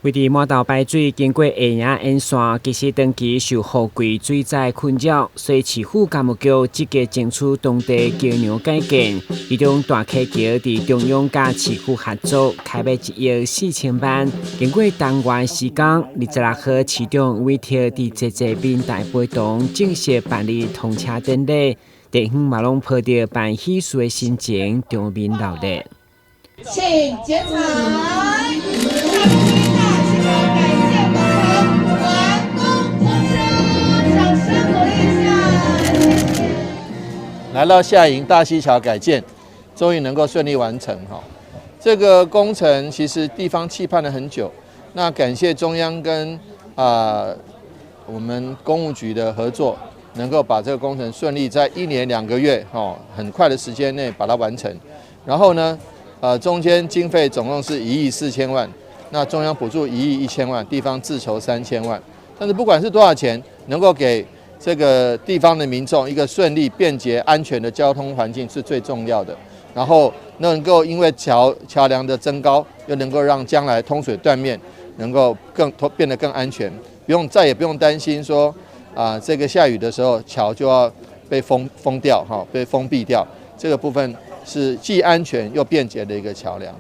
为伫马道排水经过下营沿线，其实长期受雨季水灾困扰，所以市府干务局积极争取当地桥梁改建，其中大溪桥伫中央甲市府合作，开卖1亿4000万。经过当月时间，26号市长委托伫节节平台陪同正式办理通车典礼，地方嘛拢抱着办喜事的心情，场面热烈。请检查。来到下营大溪桥改建，终于能够顺利完成哈。这个工程其实地方期盼了很久，那感谢中央跟我们工务局的合作，能够把这个工程顺利在1年2个月很快的时间内把它完成。然后呢，中间经费总共是1亿4000万，那中央补助1亿1000万，地方自筹3000万。但是不管是多少钱，能够给这个地方的民众一个顺利、便捷、安全的交通环境是最重要的。然后能够因为桥梁的增高，又能够让将来通水断面能够变得更安全，再也不用担心说这个下雨的时候桥就要被封掉被封闭掉。这个部分是既安全又便捷的一个桥梁。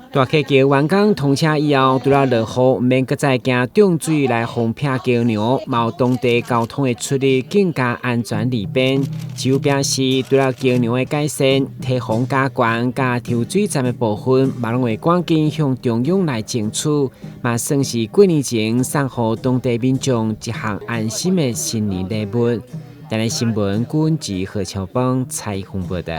大溪桥完工通车以后，除了落雨，免搁再行重水来封劈桥梁，有当地交通的出入更加安全利便。市府表示，除了桥梁的改善，堤防加悬、加抽水站的部分，嘛拢会赶紧向中央来争取，嘛算是过年前送予当地民众一项安心的新年礼物。台湾新闻，阮子何超邦采访报道。